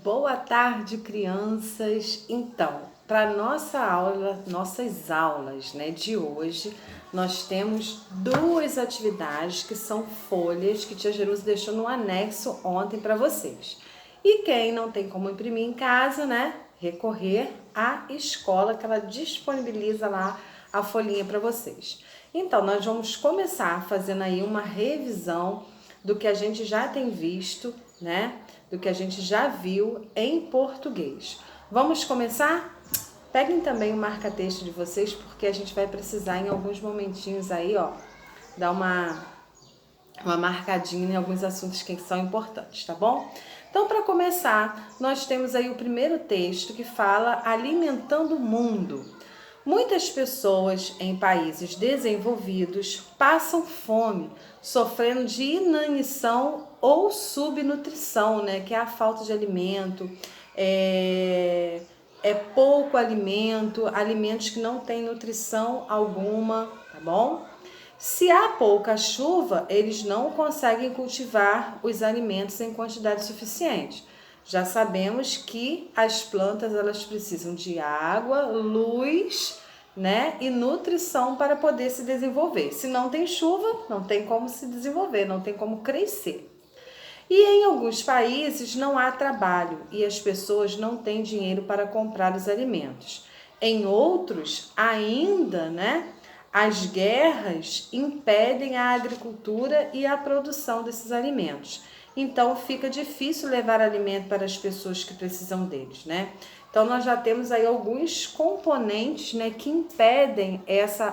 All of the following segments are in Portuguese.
Boa tarde, crianças. Então, para nossas aulas, né, de hoje, nós temos duas atividades que são folhas que Tia Jerusa deixou no anexo ontem para vocês. E quem não tem como imprimir em casa, né, recorrer à escola que ela disponibiliza lá a folhinha para vocês. Então, nós vamos começar fazendo aí uma revisão do que a gente já tem visto, né? Do que a gente já viu em português. Vamos começar? Peguem também o marca-texto de vocês, porque a gente vai precisar em alguns momentinhos aí, ó, dar uma marcadinha em alguns assuntos que são importantes, tá bom? Então, para começar, nós temos aí o primeiro texto que fala alimentando o mundo. Muitas pessoas em países desenvolvidos passam fome, sofrendo de inanição ou subnutrição, né? Que é a falta de alimento, é pouco alimento, alimentos que não têm nutrição alguma, tá bom? Se há pouca chuva, eles não conseguem cultivar os alimentos em quantidade suficiente. Já sabemos que as plantas elas precisam de água, luz, né, e nutrição para poder se desenvolver. Se não tem chuva, não tem como se desenvolver, não tem como crescer. E em alguns países não há trabalho e as pessoas não têm dinheiro para comprar os alimentos. Em outros, ainda, né, as guerras impedem a agricultura e a produção desses alimentos. Então, fica difícil levar alimento para as pessoas que precisam deles, né? Então, nós já temos aí alguns componentes, né, que impedem essa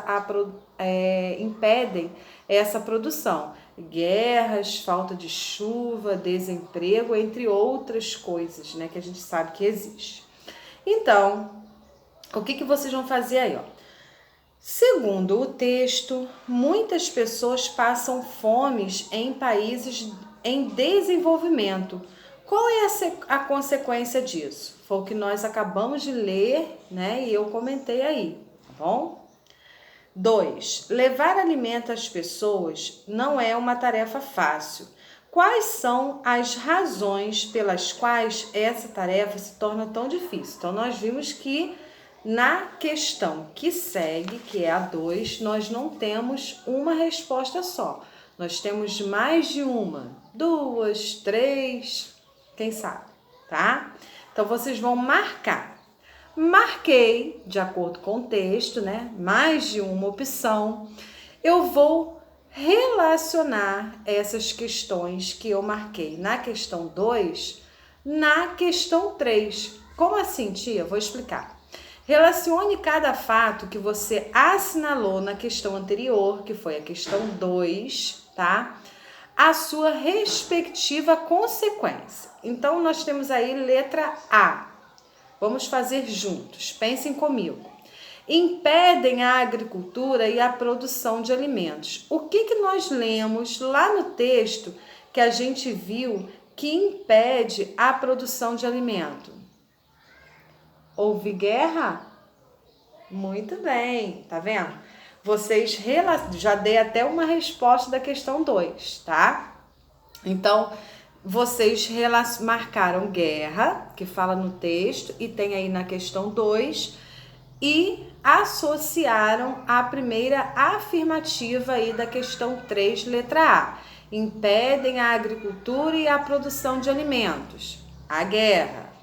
produção. Guerras, falta de chuva, desemprego, entre outras coisas, né, que a gente sabe que existe. Então, o que vocês vão fazer aí, ó? Segundo o texto, muitas pessoas passam fomes em países em desenvolvimento. Qual é a consequência disso? Foi o que nós acabamos de ler, né? E eu comentei aí, tá bom? 2. Levar alimento às pessoas não é uma tarefa fácil. Quais são as razões pelas quais essa tarefa se torna tão difícil? Então, nós vimos que na questão que segue, que é a 2, nós não temos uma resposta só. Nós temos mais de uma, 2, 3, quem sabe, tá? Então, vocês vão marcar. Marquei, de acordo com o texto, né? Mais de uma opção. Eu vou relacionar essas questões que eu marquei na questão 2 na questão 3. Como assim, tia? Vou explicar. Relacione cada fato que você assinalou na questão anterior, que foi a questão 2, tá? A sua respectiva consequência. Então, nós temos aí letra A. Vamos fazer juntos. Pensem comigo. Impedem a agricultura e a produção de alimentos. O que nós lemos lá no texto que a gente viu que impede a produção de alimento? Houve guerra? Muito bem, tá vendo? Vocês já dei até uma resposta da questão 2, tá? Então, vocês marcaram guerra, que fala no texto, e tem aí na questão 2, e associaram a primeira afirmativa aí da questão 3, letra A. Impedem a agricultura e a produção de alimentos. A guerra.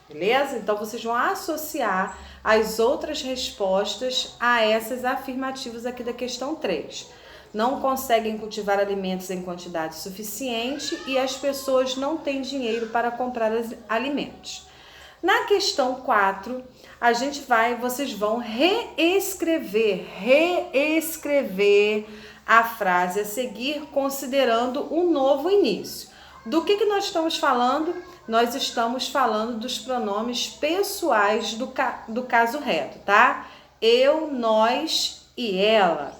Beleza? Então, vocês vão associar as outras respostas a essas afirmativas aqui da questão 3. Não conseguem cultivar alimentos em quantidade suficiente e as pessoas não têm dinheiro para comprar alimentos. Na questão 4, vocês vão reescrever a frase a seguir, considerando um novo início. Do que nós estamos falando? Nós estamos falando dos pronomes pessoais do caso reto, tá? Eu, nós e ela.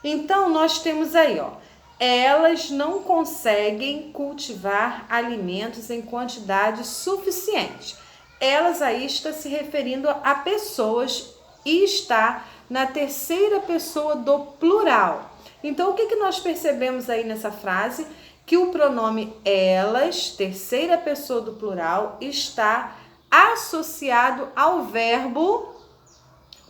Então, nós temos aí, ó. Elas não conseguem cultivar alimentos em quantidade suficiente. Elas aí está se referindo a pessoas e está na terceira pessoa do plural. Então, o que nós percebemos aí nessa frase? que o pronome elas, terceira pessoa do plural, está associado ao verbo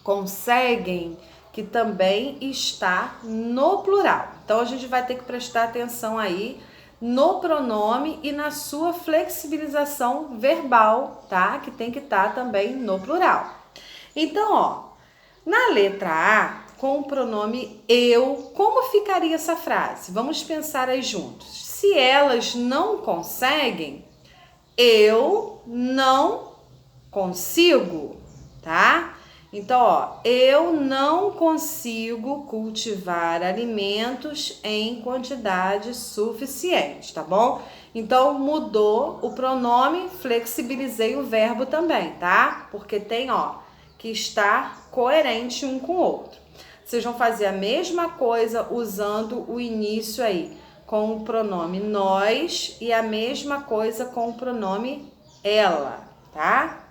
conseguem, que também está no plural. Então, a gente vai ter que prestar atenção aí no pronome e na sua flexibilização verbal, tá? Que tem que estar também no plural. Então, ó, na letra A, com o pronome eu, como ficaria essa frase? Vamos pensar aí juntos. Se elas não conseguem, eu não consigo, tá? Então, ó, eu não consigo cultivar alimentos em quantidade suficiente, tá bom? Então, mudou o pronome, flexibilizei o verbo também, tá? Porque tem, ó, que estar coerente um com o outro. Vocês vão fazer a mesma coisa usando o início aí, com o pronome nós e a mesma coisa com o pronome ela, tá?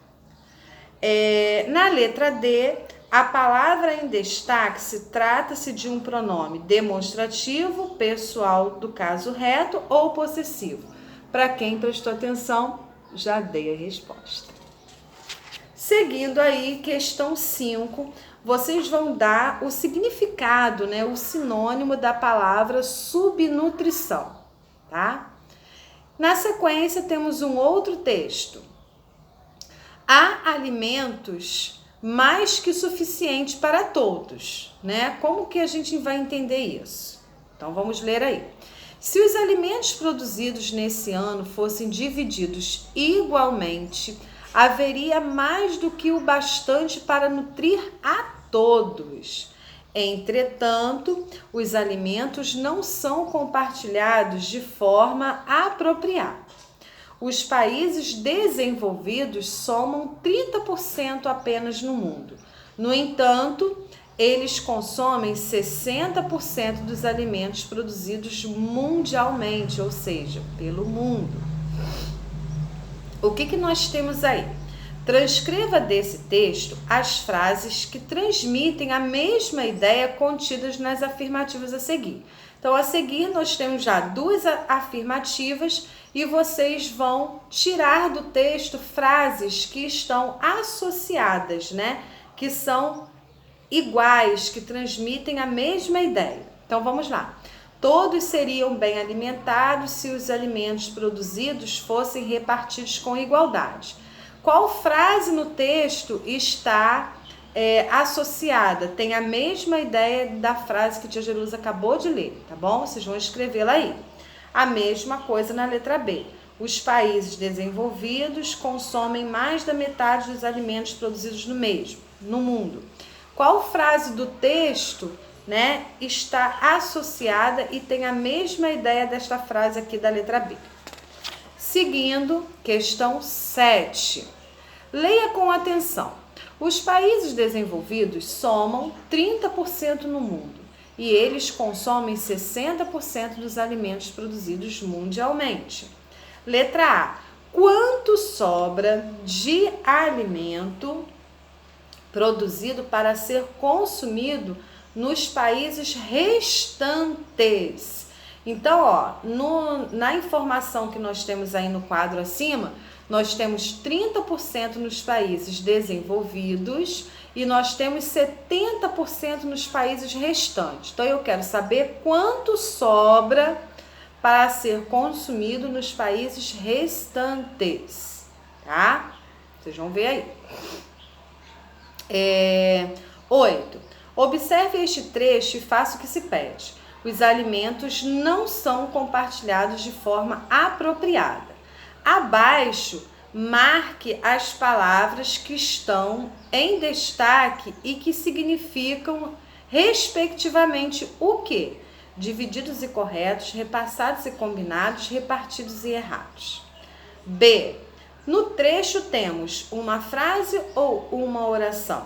Na letra D, a palavra em destaque trata-se de um pronome demonstrativo, pessoal do caso reto ou possessivo. Para quem prestou atenção, já dei a resposta. Seguindo aí, questão 5, vocês vão dar o significado, né, o sinônimo da palavra subnutrição, tá? Na sequência, temos um outro texto. Há alimentos mais que suficientes para todos, né? Como que a gente vai entender isso? Então, vamos ler aí. Se os alimentos produzidos nesse ano fossem divididos igualmente, haveria mais do que o bastante para nutrir a todos. Entretanto, os alimentos não são compartilhados de forma apropriada. Os países desenvolvidos somam 30% apenas no mundo. No entanto, eles consomem 60% dos alimentos produzidos mundialmente, ou seja, pelo mundo. O que nós temos aí? Transcreva desse texto as frases que transmitem a mesma ideia contidas nas afirmativas a seguir. Então, a seguir, nós temos já duas afirmativas e vocês vão tirar do texto frases que estão associadas, né? Que são iguais, que transmitem a mesma ideia. Então, vamos lá. Todos seriam bem alimentados se os alimentos produzidos fossem repartidos com igualdade. Qual frase no texto está associada? Tem a mesma ideia da frase que a tia Jerusa acabou de ler, tá bom? Vocês vão escrevê-la aí. A mesma coisa na letra B. Os países desenvolvidos consomem mais da metade dos alimentos produzidos no mundo. Qual frase do texto, né, está associada e tem a mesma ideia desta frase aqui da letra B? Seguindo, questão 7. Leia com atenção. Os países desenvolvidos somam 30% no mundo e eles consomem 60% dos alimentos produzidos mundialmente. Letra A. Quanto sobra de alimento produzido para ser consumido nos países restantes? Então, ó, na informação que nós temos aí no quadro acima, nós temos 30% nos países desenvolvidos e nós temos 70% nos países restantes. Então, eu quero saber quanto sobra para ser consumido nos países restantes, tá? Vocês vão ver aí. 8. Observe este trecho e faça o que se pede. Os alimentos não são compartilhados de forma apropriada. Abaixo, marque as palavras que estão em destaque e que significam, respectivamente, o quê? Divididos e corretos, repassados e combinados, repartidos e errados. B. No trecho temos uma frase ou uma oração?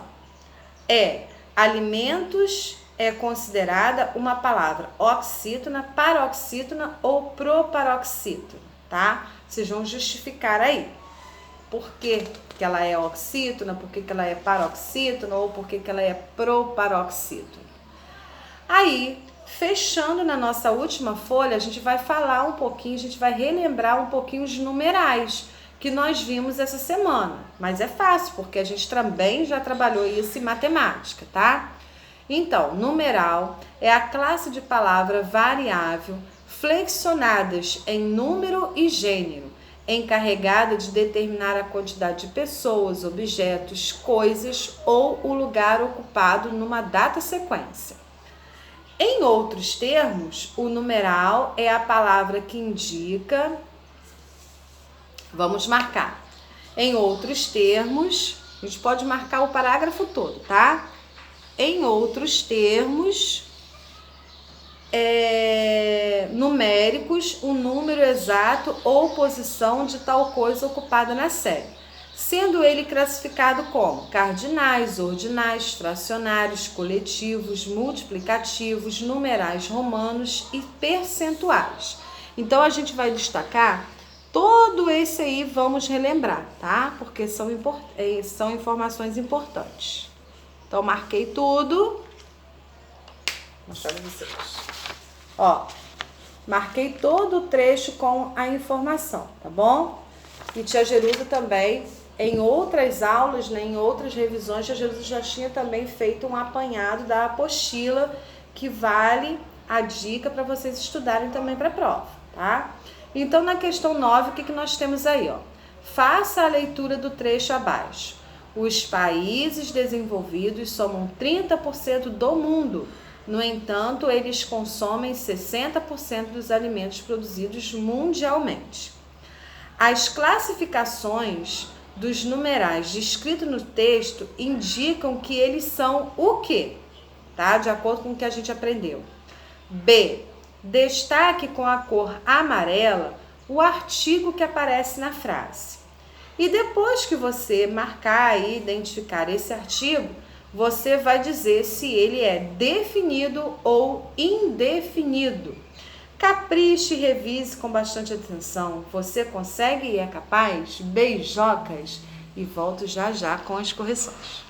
Alimentos é considerada uma palavra oxítona, paroxítona ou proparoxítona, tá? Vocês vão justificar aí por que ela é oxítona, por que ela é paroxítona ou por que ela é proparoxítona. Aí, Fechando na nossa última folha, a gente vai falar um pouquinho, a gente vai relembrar um pouquinho os numerais que nós vimos essa semana. Mas é fácil, porque a gente também já trabalhou isso em matemática, tá? Então, numeral é a classe de palavra variável flexionadas em número e gênero, encarregada de determinar a quantidade de pessoas, objetos, coisas ou o lugar ocupado numa data sequência. Em outros termos, o numeral é a palavra que indica. Vamos marcar. Em outros termos, a gente pode marcar o parágrafo todo, tá? Em outros termos numéricos, o número exato ou posição de tal coisa ocupada na série, sendo ele classificado como cardinais, ordinais, fracionários, coletivos, multiplicativos, numerais romanos e percentuais. Então, a gente vai destacar todo esse aí, vamos relembrar, tá? Porque são informações importantes. Então, marquei tudo. Vou mostrar pra vocês. Ó, marquei todo o trecho com a informação, tá bom? E tia Jerusa também, em outras aulas, né, em outras revisões, tia Jerusa já tinha também feito um apanhado da apostila, que vale a dica para vocês estudarem também para a prova, tá? Então, na questão 9, o que nós temos aí, ó? Faça a leitura do trecho abaixo. Os países desenvolvidos somam 30% do mundo. No entanto, eles consomem 60% dos alimentos produzidos mundialmente. As classificações dos numerais descritos no texto indicam que eles são o quê? Tá? De acordo com o que a gente aprendeu. B. Destaque com a cor amarela o artigo que aparece na frase. E depois que você marcar e identificar esse artigo, você vai dizer se ele é definido ou indefinido. Capriche e revise com bastante atenção. Você consegue e é capaz? Beijocas! E volto já já com as correções.